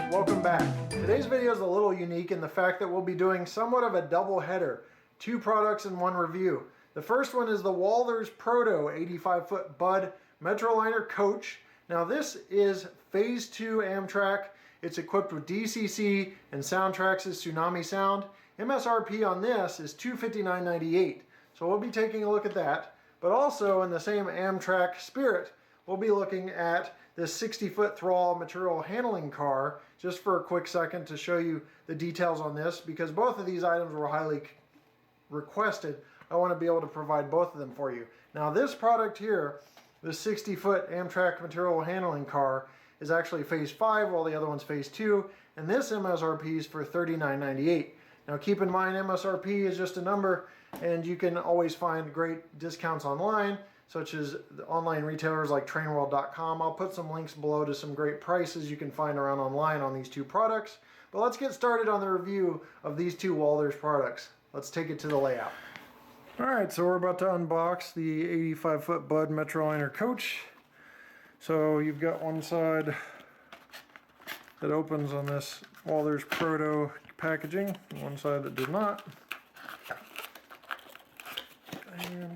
Welcome back. Today's video is a little unique in the fact that we'll be doing somewhat of a double header. Two products in one review. The first one is the Walthers Proto 85-foot Budd Metroliner Coach. Now this is Phase 2 Amtrak. It's equipped with DCC and Soundtrax's Tsunami Sound. MSRP on this is $259.98. So we'll be taking a look at that. But also in the same Amtrak spirit, we'll be looking at this 60-foot Thrall material handling car just for a quick second to show you the details on this, because both of these items were highly requested. I want to be able to provide both of them for you. Now this product here, the 60-foot Amtrak material handling car, is actually Phase 5 while the other one's Phase 2, and this MSRP is for $39.98. Now keep in mind MSRP is just a number, and you can always find great discounts online, such as the online retailers like trainworld.com. I'll put some links below to some great prices you can find around online on these two products. But let's get started on the review of these two Walthers products. Let's take it to the layout. Alright, so we're about to unbox the 85-foot Budd Metroliner Coach. So you've got one side that opens on this Walthers Proto packaging, and one side that does not. And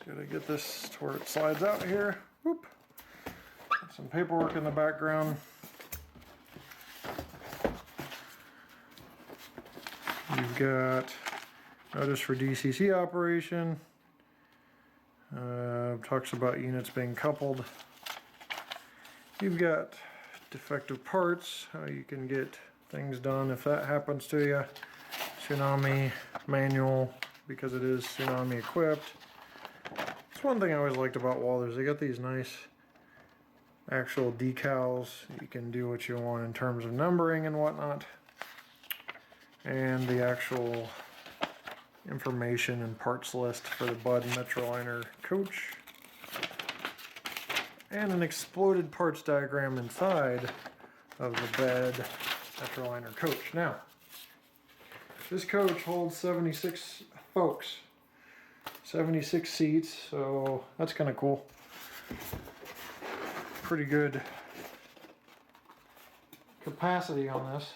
gotta get this to where it slides out here. Whoop. Some paperwork in the background. You've got notice for DCC operation. Talks about units being coupled. You've got defective parts, how you can get things done if that happens to you. Tsunami manual, because it is tsunami equipped. That's one thing I always liked about Walthers. They got these nice actual decals. You can do what you want in terms of numbering and whatnot. And the actual information and parts list for the Budd Metroliner Coach. And an exploded parts diagram inside of the Budd Metroliner Coach. Now, this coach holds 76 folks. 76 seats, so that's kind of cool. Pretty good capacity on this,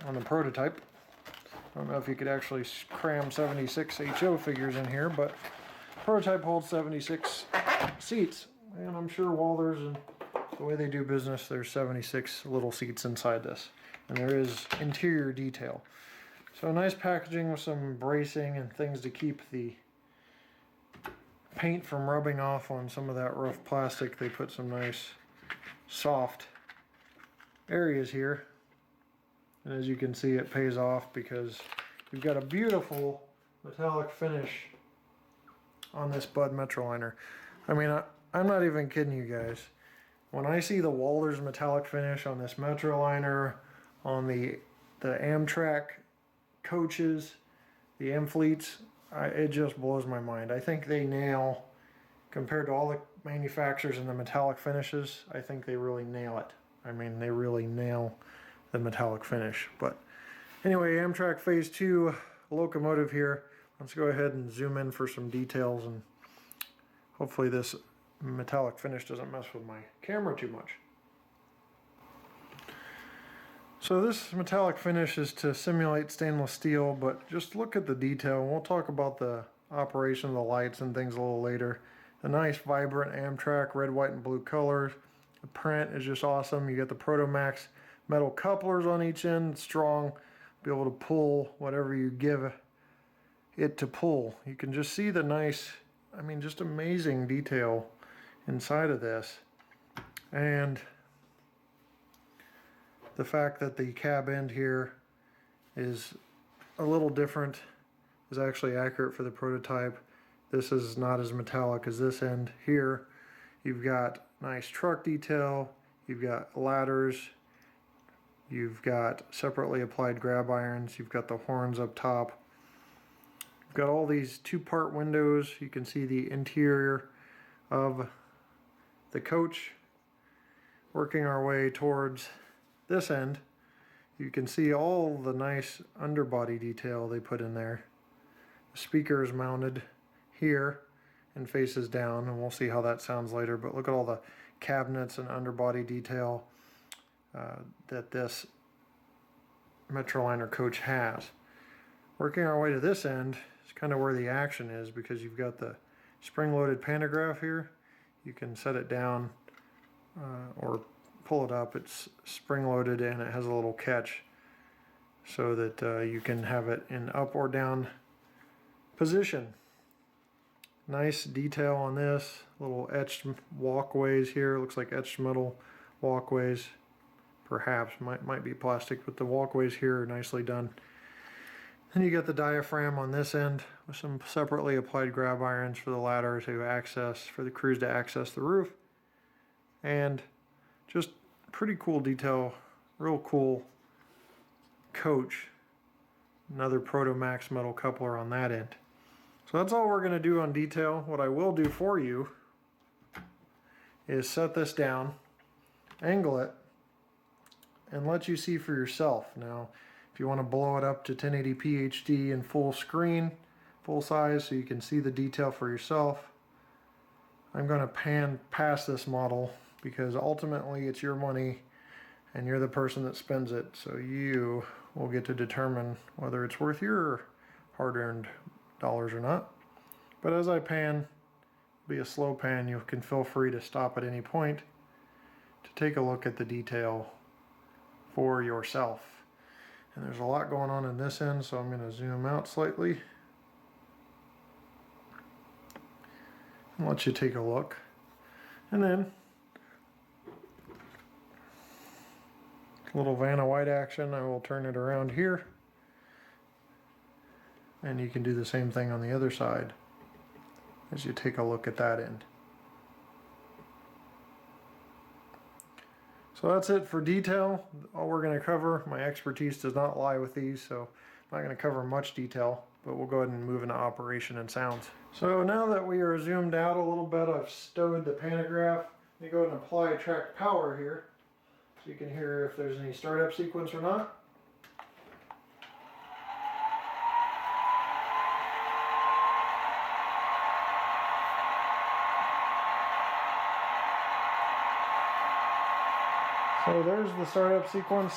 on the prototype. I don't know if you could actually cram 76 HO figures in here, but prototype holds 76 seats, and I'm sure Walthers and the way they do business, there's 76 little seats inside this, and there is interior detail. So nice packaging with some bracing and things to keep the paint from rubbing off on some of that rough plastic. They put some nice soft areas here. And as you can see, it pays off because you've got a beautiful metallic finish on this Budd Metroliner. I mean, I'm not even kidding you guys. When I see the Walthers metallic finish on this Metroliner, on the Amtrak coaches, the M fleets, it just blows my mind. I think they nail, compared to all the manufacturers in the metallic finishes, I think they really nail it. I mean, they really nail the metallic finish. But anyway, Amtrak Phase 2 locomotive here. Let's go ahead and zoom in for some details, and hopefully this metallic finish doesn't mess with my camera too much. So this metallic finish is to simulate stainless steel, but just look at the detail. We'll talk about the operation of the lights and things a little later. The nice vibrant Amtrak red, white, and blue colors. The print is just awesome. You got the Proto Max metal couplers on each end, strong, be able to pull whatever you give it to pull. You can just see the nice, I mean, just amazing detail inside of this. And the fact that the cab end here is a little different is actually accurate for the prototype. This is not as metallic as this end here. You've got nice truck detail, you've got ladders, you've got separately applied grab irons, you've got the horns up top. You've got all these two-part windows. You can see the interior of the coach. Working our way towards this end You can see all the nice underbody detail they put in there. The speaker is mounted here and faces down, and we'll see how that sounds later, but look at all the cabinets and underbody detail that this Metroliner Coach has. Working our way to this end is kind of where the action is, because you've got the spring-loaded pantograph here. You can set it down or pull it up. It's spring-loaded and it has a little catch so that you can have it in up or down position. Nice detail on this. Little etched walkways here. Looks like etched metal walkways. Perhaps might be plastic, but the walkways here are nicely done. Then you got the diaphragm on this end with some separately applied grab irons for the ladder to access, for the crews to access the roof. And just pretty cool detail, real cool coach. Another Proto Max metal coupler on that end. So that's all we're going to do on detail. What I will do for you is set this down, angle it, and let you see for yourself. Now, if you want to blow it up to 1080p HD in full screen, full size, so you can see the detail for yourself, I'm going to pan past this model because ultimately it's your money and you're the person that spends it, so you will get to determine whether it's worth your hard-earned dollars or not. But as I pan, be a slow pan, you can feel free to stop at any point to take a look at the detail for yourself. And there's a lot going on in this end, so I'm going to zoom out slightly and let you take a look. And then a little Vanna White action. I will turn it around here, and you can do the same thing on the other side as you take a look at that end. So that's it for detail. All we're going to cover, my expertise does not lie with these, so I'm not going to cover much detail, but we'll go ahead and move into operation and sounds. So now that we are zoomed out a little bit, I've stowed the pantograph. Let me go ahead and apply track power here so you can hear if there's any startup sequence or not. So there's the startup sequence.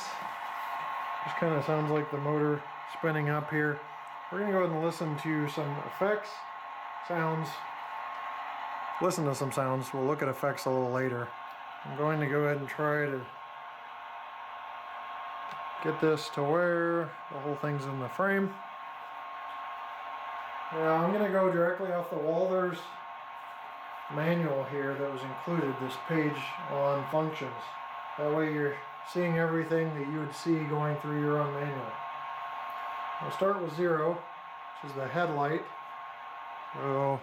Just kind of sounds like the motor spinning up here. We're going to go ahead and listen to some effects, sounds. Listen to some sounds. We'll look at effects a little later. I'm going to go ahead and try to get this to where the whole thing's in the frame. Now I'm going to go directly off the Walthers manual here that was included, this page on functions. That way you're seeing everything that you would see going through your own manual. We'll start with 0, which is the headlight. So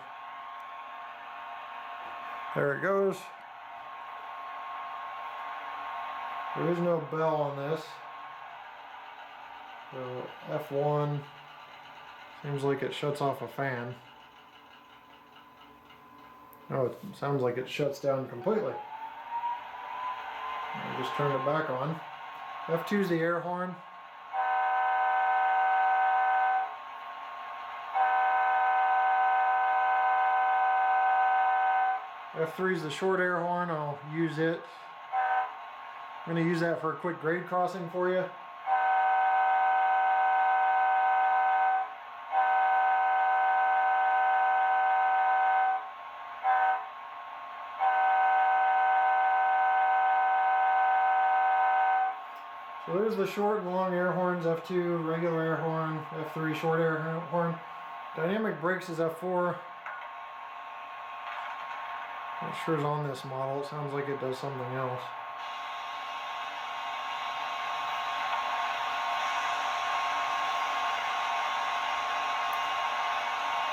there it goes. There is no bell on this. So F1 seems like it shuts off a fan. No, it sounds like it shuts down completely. I'll just turn it back on. F2 is the air horn. F3 is the short air horn. I'll use it. I'm going to use that for a quick grade crossing for you. So there's the short and long air horns, F2, regular air horn, F3, short air horn. Dynamic brakes is F4. Not sure it's on this model, it sounds like it does something else.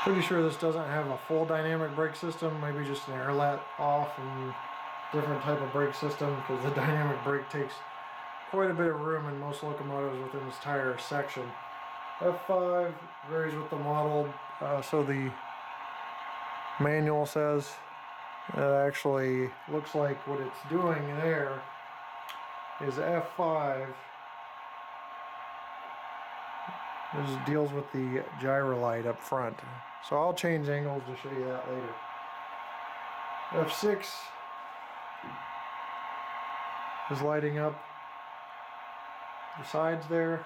Pretty sure this doesn't have a full dynamic brake system, maybe just an air let off and different type of brake system, because the dynamic brake takes quite a bit of room in most locomotives within this tire section. F5 varies with the model, so the manual says it actually looks like what it's doing there is F5 This deals with the gyro light up front. So I'll change angles to show you that later. F6 is lighting up the sides there.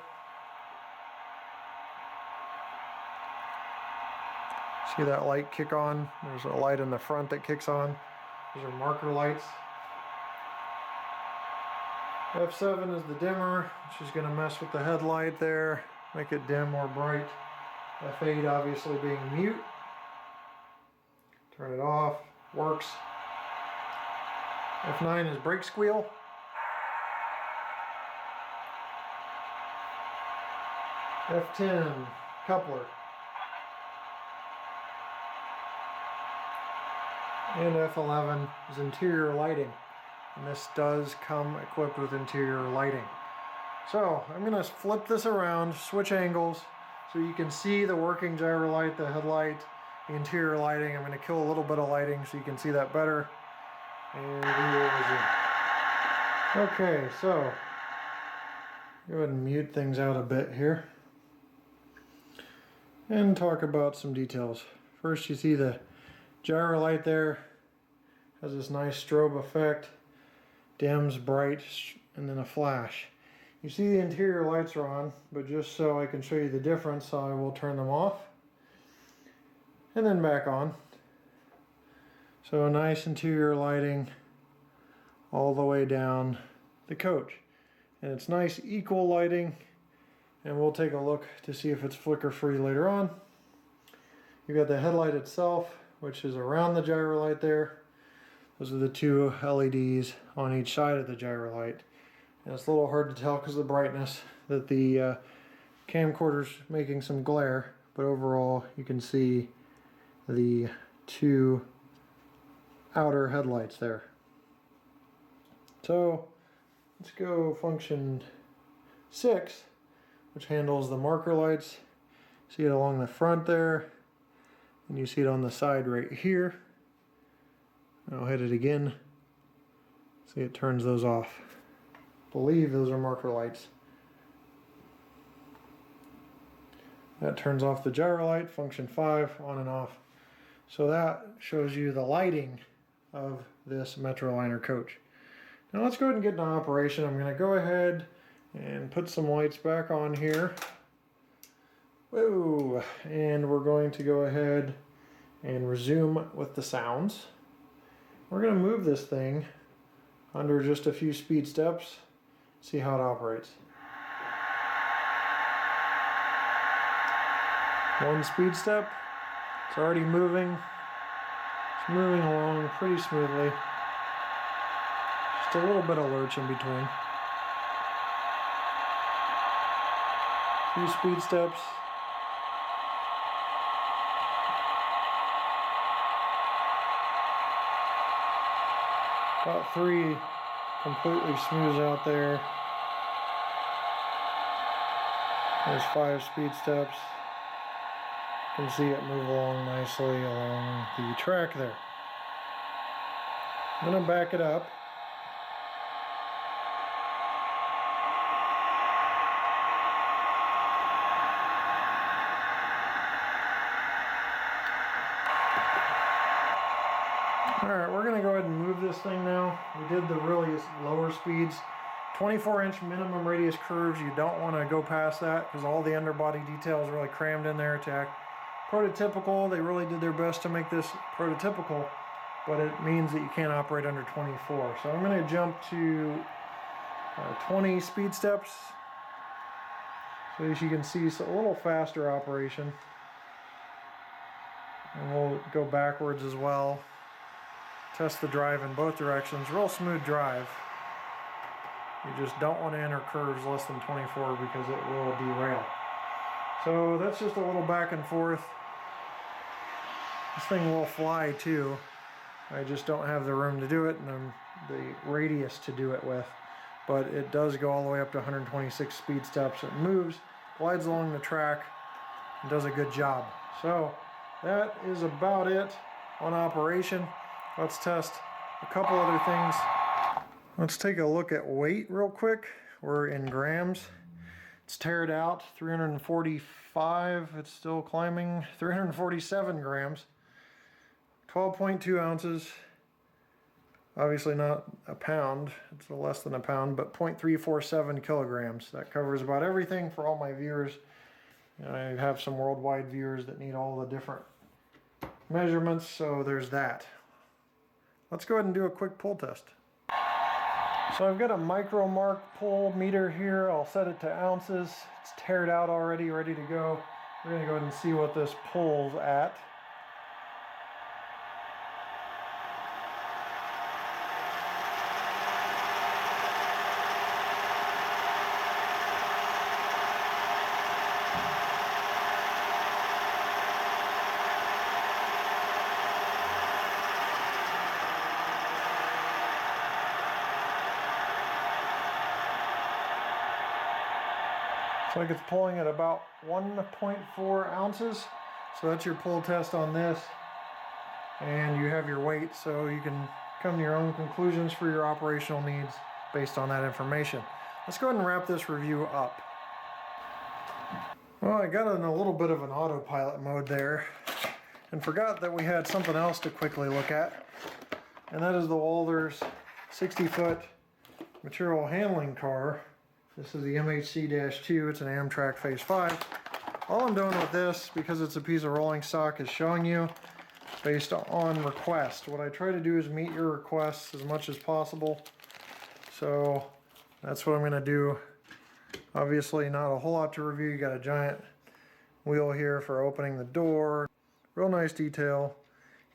See that light kick on? There's a light in the front that kicks on. These are marker lights. F7 is the dimmer, which is going to mess with the headlight there, make it dim or bright. F8 obviously being mute. Turn it off, works. F9 is brake squeal. F10, coupler. And F11 is interior lighting. And this does come equipped with interior lighting. So I'm going to flip this around, switch angles, so you can see the working gyro light, the headlight, the interior lighting. I'm going to kill a little bit of lighting so you can see that better. And we will resume. Okay, so go ahead and mute things out a bit here. And talk about some details. First, you see the gyro light there. Has this nice strobe effect. Dims, bright, and then a flash. You see the interior lights are on, but just so I can show you the difference, I will turn them off and then back on. So nice interior lighting all the way down the coach. And it's nice equal lighting, and we'll take a look to see if it's flicker free later on. You've got the headlight itself, which is around the gyro light there. Those are the two LEDs on each side of the gyro light. And it's a little hard to tell because of the brightness that the camcorder's making some glare, but overall you can see the two outer headlights there. So let's go function 6, which handles the marker lights. See it along the front there, and you see it on the side right here. I'll hit it again. See, it turns those off. I believe those are marker lights. That turns off the gyro light, function 5, on and off. So that shows you the lighting of this Metroliner coach. Now let's go ahead and get into operation. I'm going to go ahead and put some lights back on here. Whoa! And we're going to go ahead and resume with the sounds. We're going to move this thing under just a few speed steps, see how it operates. 1 speed step, it's already moving. It's moving along pretty smoothly. Just a little bit of lurch in between. Few speed steps. About 3 completely smooths out there. There's 5 speed steps. You can see it move along nicely along the track there. I'm going to back it up. Alright, we're going to go ahead and move this thing now. We did the really lower speeds. 24-inch minimum radius curves, you don't want to go past that because all the underbody details are really crammed in there to act prototypical. They really did their best to make this prototypical, but it means that you can't operate under 24. So I'm going to jump to 20 speed steps. So as you can see, it's a little faster operation. And we'll go backwards as well. Test the drive in both directions. Real smooth drive. You just don't want to enter curves less than 24 because it will derail. So that's just a little back and forth. This thing will fly too. I just don't have the room to do it and the radius to do it with. But it does go all the way up to 126 speed steps. It moves, glides along the track, and does a good job. So that is about it on operation. Let's test a couple other things. Let's take a look at weight real quick. We're in grams. Let's tear it out. 345, it's still climbing. 347 grams. 12.2 ounces. Obviously not a pound, it's less than a pound, but 0.347 kilograms. That covers about everything for all my viewers. I have some worldwide viewers that need all the different measurements, so there's that. Let's go ahead and do a quick pull test. So I've got a micro mark pull meter here. I'll set it to ounces. It's teared out already, ready to go. We're going to go ahead and see what this pulls at. Looks like it's pulling at about 1.4 ounces. So that's your pull test on this. And you have your weight, so you can come to your own conclusions for your operational needs based on that information. Let's go ahead and wrap this review up. Well, I got in a little bit of an autopilot mode there and forgot that we had something else to quickly look at. And that is the Walthers 60-foot material handling car. This is the MHC-2, it's an Amtrak Phase 5. All I'm doing with this, because it's a piece of rolling stock, is showing you based on request. What I try to do is meet your requests as much as possible. So that's what I'm going to do. Obviously not a whole lot to review. You got a giant wheel here for opening the door. Real nice detail.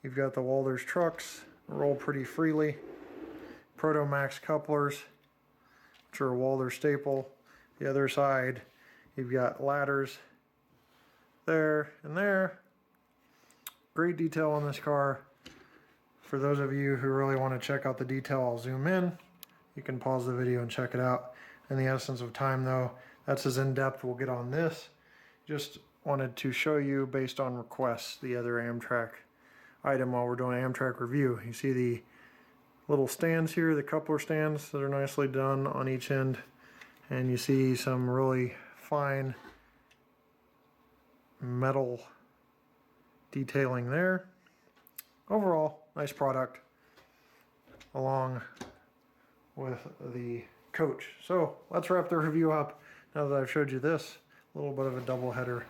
You've got the Walthers trucks, roll pretty freely. Proto Max couplers, which are a Walthers staple. The other side, you've got ladders there and there. Great detail on this car. For those of you who really want to check out the detail, I'll zoom in. You can pause the video and check it out. In the essence of time though, that's as in-depth we'll get on this. Just wanted to show you based on requests the other Amtrak item while we're doing an Amtrak review. You see the little stands here, the coupler stands that are nicely done on each end, and you see some really fine metal detailing there. Overall, nice product along with the coach. So let's wrap the review up now that I've showed you this. A little bit of a double header.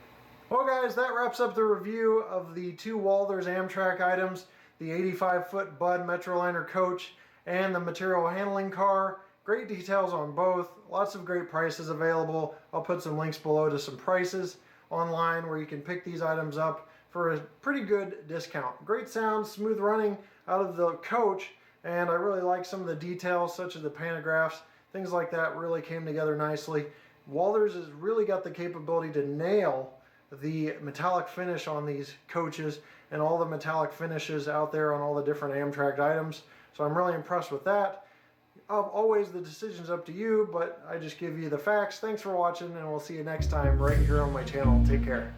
Well guys, that wraps up the review of the two Walthers Amtrak items, the 85-foot Budd Metroliner Coach and the material handling car. Great details on both, lots of great prices available. I'll put some links below to some prices online where you can pick these items up for a pretty good discount. Great sound, smooth running out of the coach, and I really like some of the details such as the pantographs, things like that really came together nicely. Walthers has really got the capability to nail the metallic finish on these coaches and all the metallic finishes out there on all the different Amtrak items. So I'm really impressed with that. Always the decision's up to you, but I just give you the facts. Thanks for watching, and we'll see you next time right here on my channel. Take care.